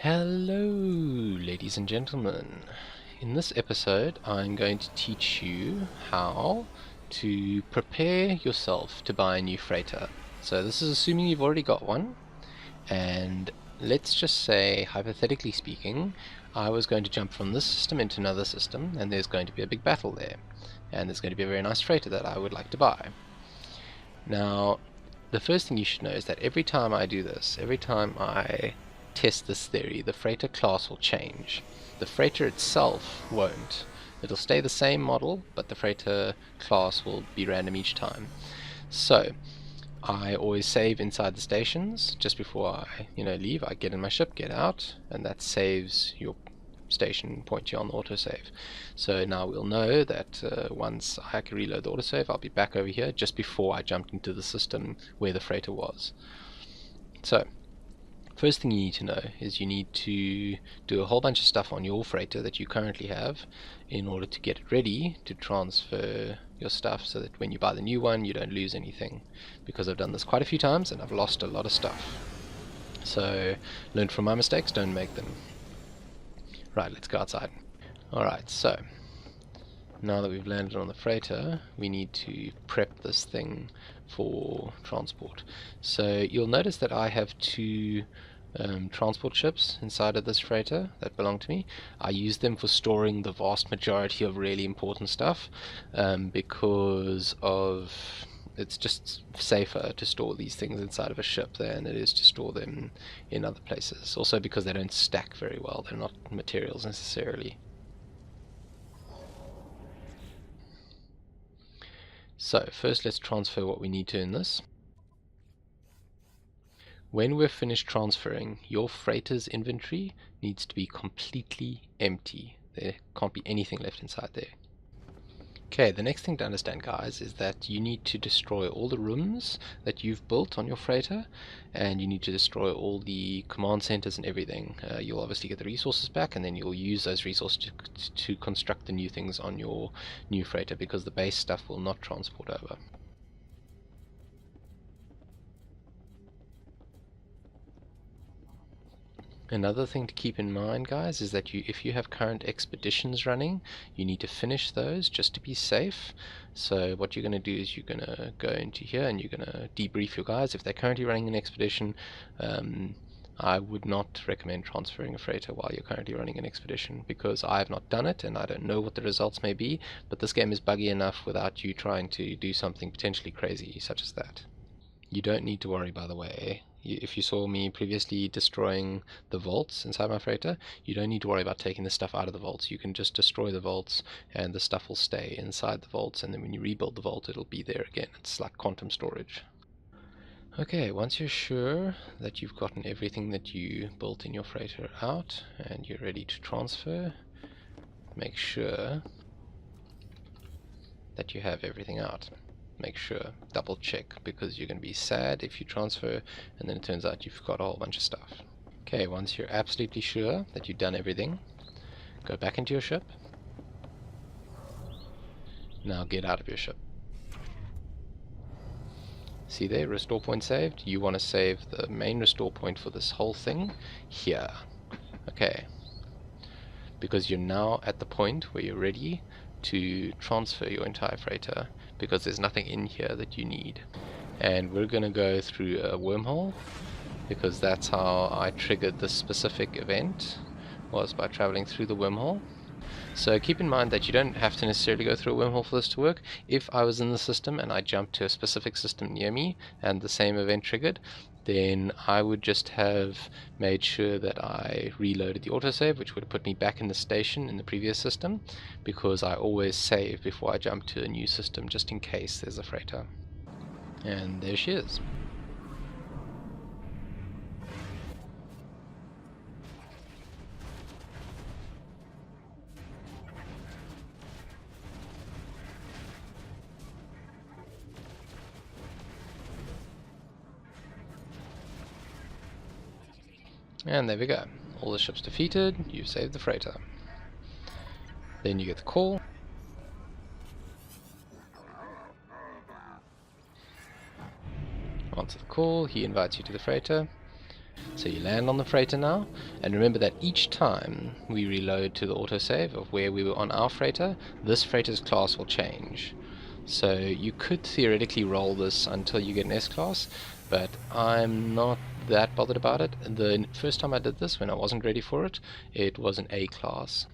Hello, ladies and gentlemen. In this episode, I'm going to teach you how to prepare yourself to buy a new freighter. So this is assuming you've already got one, and let's just say, hypothetically speaking, I was going to jump from this system into another system, and there's going to be a big battle there, and there's going to be a very nice freighter that I would like to buy. Now, the first thing you should know is that every time I do this, every time I test this theory, the freighter class will change. The freighter itself won't. It'll stay the same model, but the freighter class will be random each time. So I always save inside the stations just before I leave. I get in my ship, get out, and that saves your station point you on the autosave. So now we'll know that once I can reload the autosave, I'll be back over here just before I jumped into the system where the freighter was. So first thing you need to know is you need to do a whole bunch of stuff on your freighter that you currently have in order to get it ready to transfer your stuff, so that when you buy the new one you don't lose anything, because I've done this quite a few times and I've lost a lot of stuff. So learn from my mistakes, don't make them. Right, let's go outside. Alright, so now that we've landed on the freighter, we need to prep this thing for transport. So you'll notice that I have two transport ships inside of this freighter that belong to me. I use them for storing the vast majority of really important stuff, because it's just safer to store these things inside of a ship than it is to store them in other places. Also because they don't stack very well, they're not materials necessarily. So first let's transfer what we need to in this. When we're finished transferring, your freighter's inventory needs to be completely empty. There can't be anything left inside there. Okay, the next thing to understand, guys, is that you need to destroy all the rooms that you've built on your freighter, and you need to destroy all the command centers and everything. You'll obviously get the resources back, and then you'll use those resources to construct the new things on your new freighter, because the base stuff will not transport over. Another thing to keep in mind, guys, is that if you have current expeditions running, you need to finish those just to be safe. So what you're going to do is you're going to go into here and you're going to debrief your guys. If they're currently running an expedition, I would not recommend transferring a freighter while you're currently running an expedition, because I have not done it and I don't know what the results may be, but this game is buggy enough without you trying to do something potentially crazy such as that. You don't need to worry, by the way. If you saw me previously destroying the vaults inside my freighter, you don't need to worry about taking the stuff out of the vaults. You can just destroy the vaults and the stuff will stay inside the vaults, and then when you rebuild the vault it'll be there again. It's like quantum storage. Okay, once you're sure that you've gotten everything that you built in your freighter out and you're ready to transfer, make sure that you have everything out. Make sure, double check, because you're going to be sad if you transfer and then it turns out you've got a whole bunch of stuff. Okay, once you're absolutely sure that you've done everything, go back into your ship. Now get out of your ship. See there, restore point saved. You want to save the main restore point for this whole thing here. Okay, because you're now at the point where you're ready to transfer your entire freighter, because there's nothing in here that you need. And we're going to go through a wormhole, because that's how I triggered this specific event, was by traveling through the wormhole. So keep in mind that you don't have to necessarily go through a wormhole for this to work. If I was in the system and I jumped to a specific system near me and the same event triggered, then I would just have made sure that I reloaded the autosave, which would have put me back in the station in the previous system, because I always save before I jump to a new system just in case there's a freighter. And there she is. And there we go. All the ships defeated, you saved the freighter. Then you get the call. Answer the call, he invites you to the freighter. So you land on the freighter now, and remember that each time we reload to the autosave of where we were on our freighter, this freighter's class will change. So you could theoretically roll this until you get an S-class, but I'm not that bothered about it. The first time I did this, when I wasn't ready for it, it was an A-class.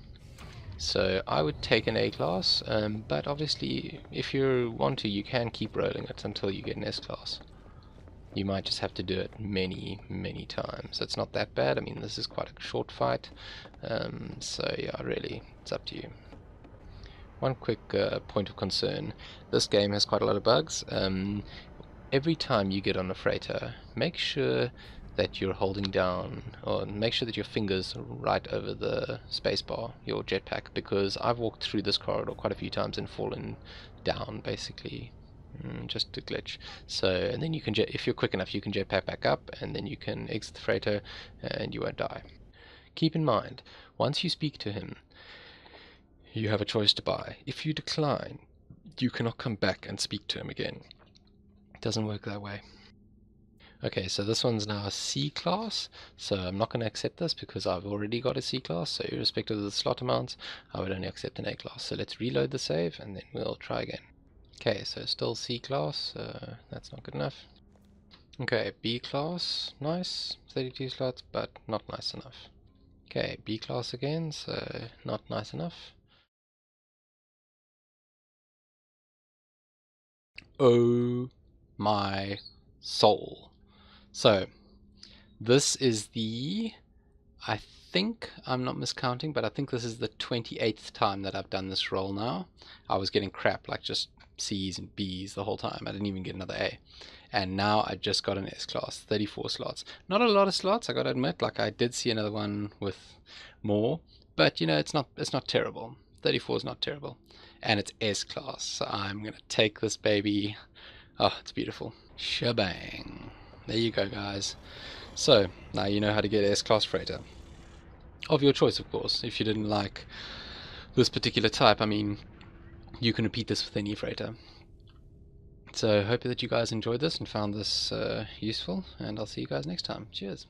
So I would take an A-class, but obviously if you want to, you can keep rolling it until you get an S-class. You might just have to do it many times. It's not that bad. I mean, this is quite a short fight, so yeah, really, it's up to you. One quick point of concern: this game has quite a lot of bugs. Every time you get on a freighter, make sure that you're holding down, or make sure that your fingers are right over the spacebar, your jetpack, because I've walked through this corridor quite a few times and fallen down, basically. Just a glitch. So, and then you can if you're quick enough, you can jetpack back up, and then you can exit the freighter, and you won't die. Keep in mind, once you speak to him, you have a choice to buy. If you decline, you cannot come back and speak to him again. It doesn't work that way. Okay, so this one's now a C class, so I'm not going to accept this because I've already got a C class, so irrespective of the slot amounts, I would only accept an A class. So let's reload the save and then we'll try again. Okay, so still C class, that's not good enough. Okay, B class, nice, 32 slots, but not nice enough. Okay, B class again, so not nice enough. Oh my soul. So, this is the, I think, I'm not miscounting, but I think this is the 28th time that I've done this roll now. I was getting crap, like just C's and B's the whole time. I didn't even get another A. And now I just got an S class, 34 slots. Not a lot of slots, I gotta admit. Like, I did see another one with more, but you know, it's not terrible. 34 is not terrible. And it's S class, so I'm gonna take this baby. Oh, it's beautiful. Shebang. There you go, guys. So, now you know how to get S-Class freighter. Of your choice, of course. If you didn't like this particular type, I mean, you can repeat this with any freighter. So, hope that you guys enjoyed this and found this useful, and I'll see you guys next time. Cheers.